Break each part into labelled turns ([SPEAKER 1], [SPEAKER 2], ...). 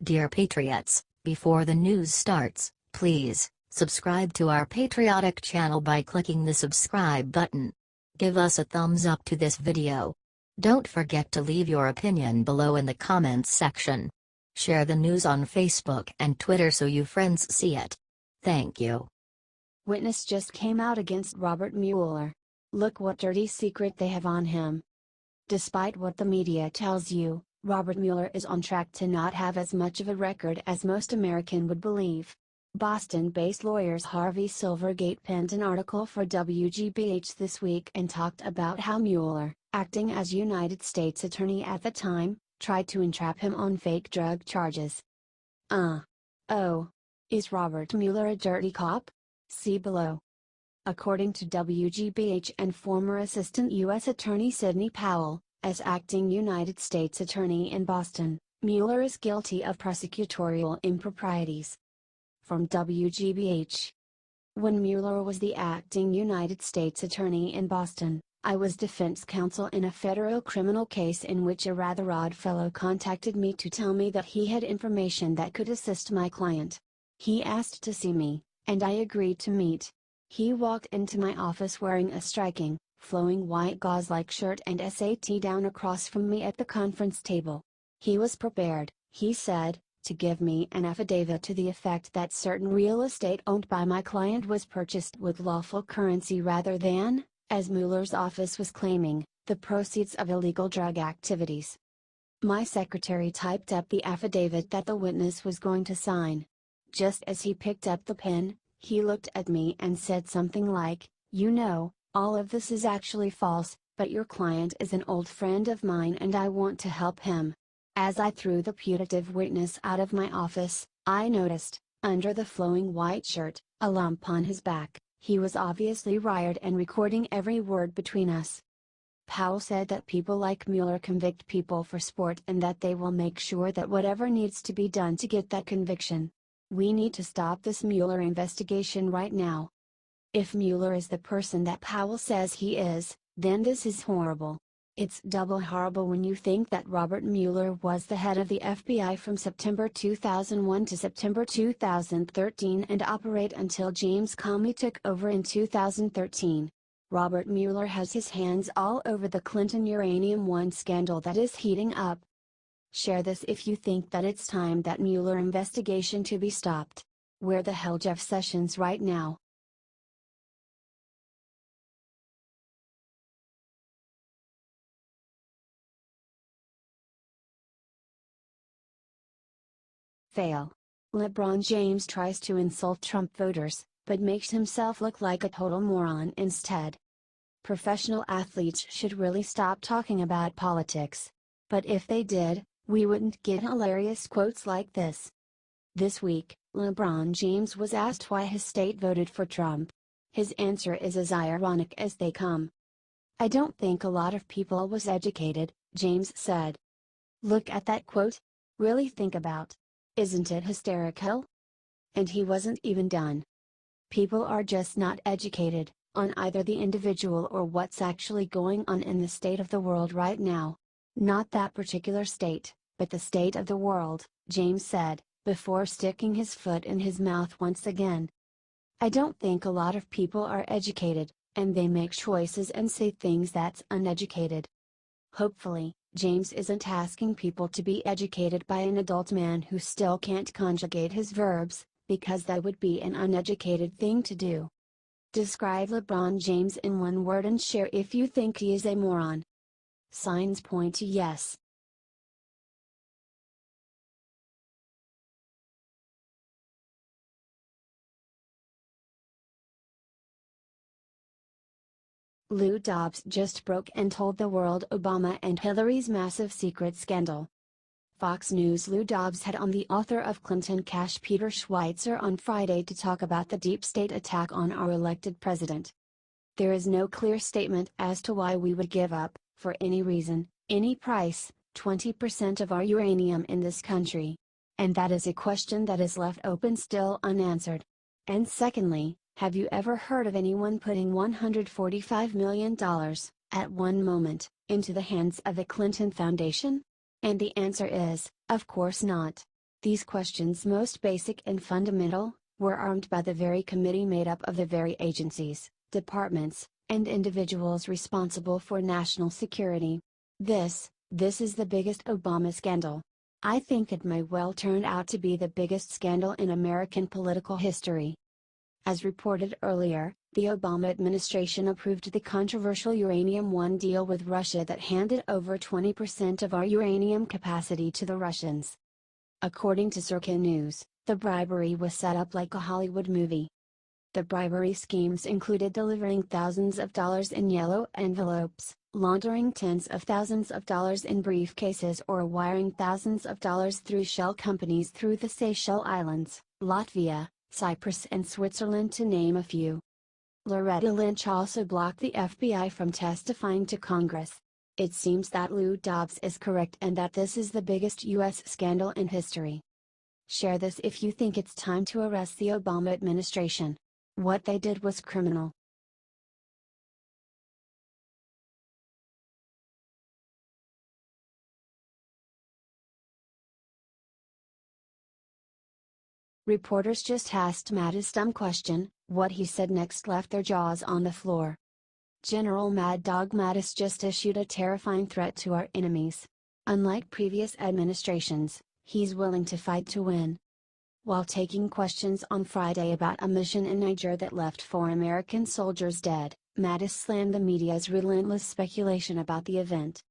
[SPEAKER 1] Dear Patriots, before the news starts, please subscribe to our patriotic channel by clicking the subscribe button. Give us a thumbs up to this video. Don't forget to leave your opinion below in the comments section. Share the news on Facebook and Twitter so your friends see it. Thank you.
[SPEAKER 2] Witness just came out against Robert Mueller. Look what dirty secret they have on him. Despite what the media tells you, Robert Mueller is on track to not have as much of a record as most Americans would believe. Boston-based lawyers Harvey Silvergate penned an article for WGBH this week and talked about how Mueller, acting as United States Attorney at the time, tried to entrap him on fake drug charges. Oh. Is Robert Mueller a dirty cop? See below. According to WGBH and former Assistant U.S. Attorney Sidney Powell, as acting United States Attorney in Boston, Mueller is guilty of prosecutorial improprieties. From WGBH. When Mueller was the acting United States Attorney in Boston, I was defense counsel in a federal criminal case in which a rather odd fellow contacted me to tell me that he had information that could assist my client. He asked to see me, and I agreed to meet. He walked into my office wearing a striking, flowing white gauze-like shirt and SAT down across from me at the conference table. He was prepared, he said, to give me an affidavit to the effect that certain real estate owned by my client was purchased with lawful currency rather than, as Mueller's office was claiming, the proceeds of illegal drug activities. My secretary typed up the affidavit that the witness was going to sign. Just as he picked up the pen, he looked at me and said something like, "You know, all of this is actually false, but your client is an old friend of mine and I want to help him." As I threw the putative witness out of my office, I noticed, under the flowing white shirt, a lump on his back. He was obviously wired and recording every word between us. Powell said that people like Mueller convict people for sport and that they will make sure that whatever needs to be done to get that conviction. We need to stop this Mueller investigation right now. If Mueller is the person that Powell says he is, then this is horrible. It's double horrible when you think that Robert Mueller was the head of the FBI from September 2001 to September 2013 and operate until James Comey took over in 2013. Robert Mueller has his hands all over the Clinton Uranium One scandal that is heating up. Share this if you think that it's time that Mueller investigation to be stopped. Where the hell Jeff Sessions right now? Fail. LeBron James tries to insult Trump voters, but makes himself look like a total moron instead. Professional athletes should really stop talking about politics. But if they did, we wouldn't get hilarious quotes like this. This week, LeBron James was asked why his state voted for Trump. His answer is as ironic as they come. "I don't think a lot of people was educated," James said. Look at that quote. Really think about. Isn't it hysterical? And he wasn't even done. People are just not educated, on either the individual or what's actually going on in the state of the world right now. Not that particular state, but the state of the world, James said, before sticking his foot in his mouth once again. I don't think a lot of people are educated, and they make choices and say things that's uneducated. Hopefully, James isn't asking people to be educated by an adult man who still can't conjugate his verbs, because that would be an uneducated thing to do. Describe LeBron James in one word and share if you think he is a moron. Signs point to yes. Lou Dobbs just broke and told the world Obama and Hillary's massive secret scandal. Fox News' Lou Dobbs had on the author of Clinton Cash Peter Schweitzer on Friday to talk about the deep state attack on our elected president. There is no clear statement as to why we would give up, for any reason, any price, 20% of our uranium in this country. And that is a question that is left open still unanswered. And secondly, have you ever heard of anyone putting $145 million, at one moment, into the hands of the Clinton Foundation? And the answer is, of course not. These questions, most basic and fundamental, were armed by the very committee made up of the very agencies, departments, and individuals responsible for national security. This is the biggest Obama scandal. I think it may well turn out to be the biggest scandal in American political history. As reported earlier, the Obama administration approved the controversial Uranium One deal with Russia that handed over 20% of our uranium capacity to the Russians. According to Circa News, the bribery was set up like a Hollywood movie. The bribery schemes included delivering thousands of dollars in yellow envelopes, laundering tens of thousands of dollars in briefcases, or wiring thousands of dollars through shell companies through the Seychelles Islands, Latvia, Cyprus and Switzerland, to name a few. Loretta Lynch also blocked the FBI from testifying to Congress. It seems that Lou Dobbs is correct and that this is the biggest U.S. scandal in history. Share this if you think it's time to arrest the Obama administration. What they did was criminal. Reporters just asked Maddow dumb question, what he said next left their jaws on the floor. General Mad Dog Mattis just issued a terrifying threat to our enemies. Unlike previous administrations, he's willing to fight to win. While taking questions on Friday about a mission in Niger that left 4 American soldiers dead, Mattis slammed the media's relentless speculation about the event.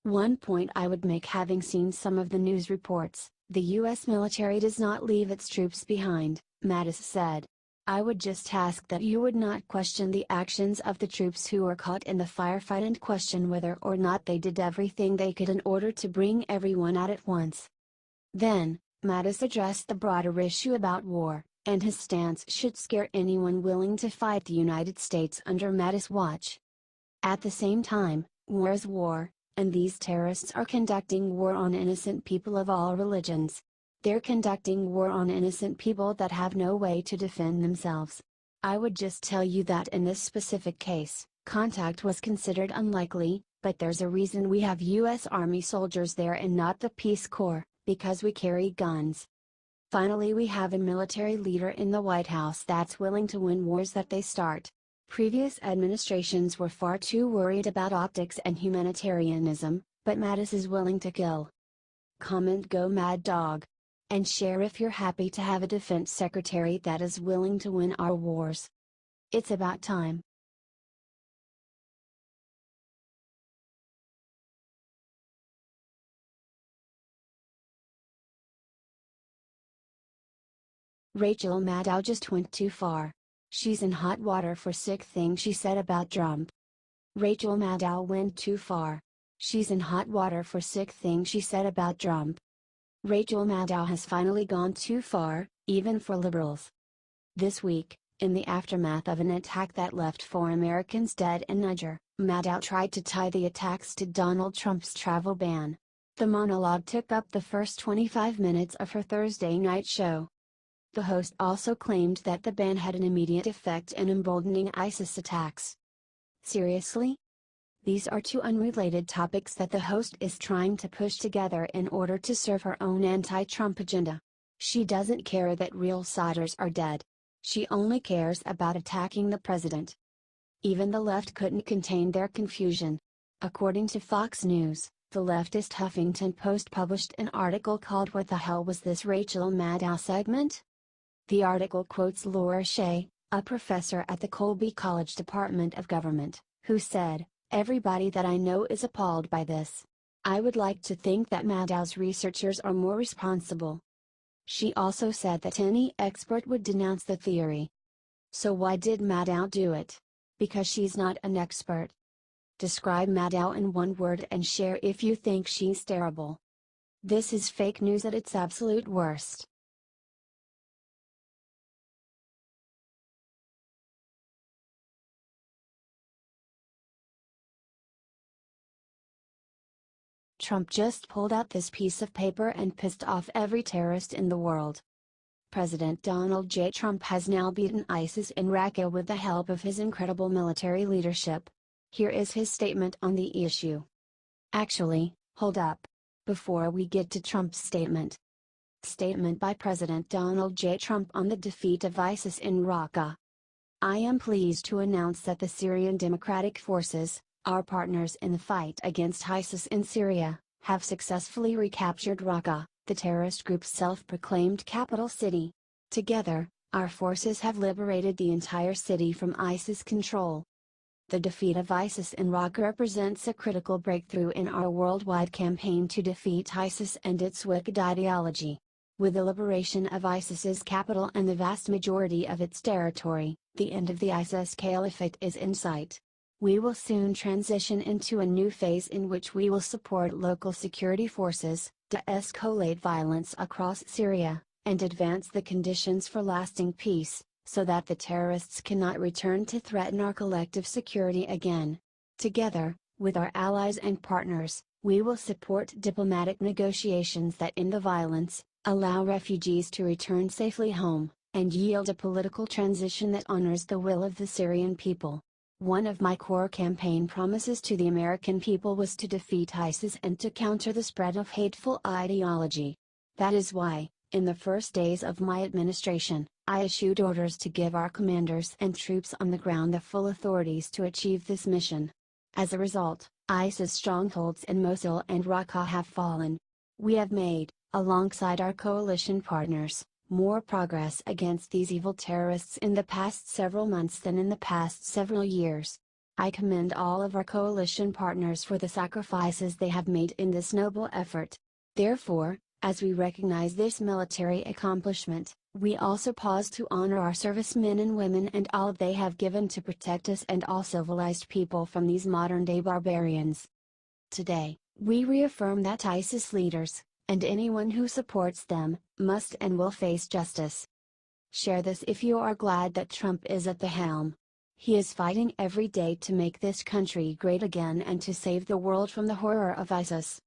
[SPEAKER 2] One point I would make, having seen some of the news reports, the U.S. military does not leave its troops behind, Mattis said. I would just ask that you would not question the actions of the troops who were caught in the firefight and question whether or not they did everything they could in order to bring everyone out at once. Then, Mattis addressed the broader issue about war, and his stance should scare anyone willing to fight the United States under Mattis' watch. At the same time, war is war, and these terrorists are conducting war on innocent people of all religions. They're conducting war on innocent people that have no way to defend themselves. I would just tell you that in this specific case, contact was considered unlikely, but there's a reason we have U.S. Army soldiers there and not the Peace Corps, because we carry guns. Finally, we have a military leader in the White House that's willing to win wars that they start. Previous administrations were far too worried about optics and humanitarianism, but Mattis is willing to kill. Comment Go Mad Dog. And share if you're happy to have a defense secretary that is willing to win our wars. It's about time. Rachel Maddow just went too far. She's in hot water for sick thing she said about Trump. Rachel Maddow went too far. She's in hot water for sick thing she said about Trump. Rachel Maddow has finally gone too far, even for liberals. This week, in the aftermath of an attack that left 4 Americans dead in Niger, Maddow tried to tie the attacks to Donald Trump's travel ban. The monologue took up the first 25 minutes of her Thursday night show. The host also claimed that the ban had an immediate effect in emboldening ISIS attacks. Seriously? These are two unrelated topics that the host is trying to push together in order to serve her own anti-Trump agenda. She doesn't care that real soldiers are dead. She only cares about attacking the president. Even the left couldn't contain their confusion. According to Fox News, the leftist Huffington Post published an article called "What the Hell Was This Rachel Maddow Segment?" The article quotes Laura Shea, a professor at the Colby College Department of Government, who said, "Everybody that I know is appalled by this. I would like to think that Maddow's researchers are more responsible." She also said that any expert would denounce the theory. So why did Maddow do it? Because she's not an expert. Describe Maddow in one word and share if you think she's terrible. This is fake news at its absolute worst. Trump just pulled out this piece of paper and pissed off every terrorist in the world. President Donald J. Trump has now beaten ISIS in Raqqa with the help of his incredible military leadership. Here is his statement on the issue. Actually, hold up. Before we get to Trump's statement. Statement by President Donald J. Trump on the defeat of ISIS in Raqqa. I am pleased to announce that the Syrian Democratic Forces, our partners in the fight against ISIS in Syria, have successfully recaptured Raqqa, the terrorist group's self-proclaimed capital city. Together, our forces have liberated the entire city from ISIS control. The defeat of ISIS in Raqqa represents a critical breakthrough in our worldwide campaign to defeat ISIS and its wicked ideology. With the liberation of ISIS's capital and the vast majority of its territory, the end of the ISIS caliphate is in sight. We will soon transition into a new phase in which we will support local security forces, de-escalate violence across Syria, and advance the conditions for lasting peace, so that the terrorists cannot return to threaten our collective security again. Together, with our allies and partners, we will support diplomatic negotiations that end the violence, allow refugees to return safely home, and yield a political transition that honors the will of the Syrian people. One of my core campaign promises to the American people was to defeat ISIS and to counter the spread of hateful ideology. That is why, in the first days of my administration, I issued orders to give our commanders and troops on the ground the full authorities to achieve this mission. As a result, ISIS strongholds in Mosul and Raqqa have fallen. We have made, alongside our coalition partners, more progress against these evil terrorists in the past several months than in the past several years. I commend all of our coalition partners for the sacrifices they have made in this noble effort. Therefore, as we recognize this military accomplishment, we also pause to honor our servicemen and women and all they have given to protect us and all civilized people from these modern-day barbarians. Today, we reaffirm that ISIS leaders, and anyone who supports them, must and will face justice. Share this if you are glad that Trump is at the helm. He is fighting every day to make this country great again and to save the world from the horror of ISIS.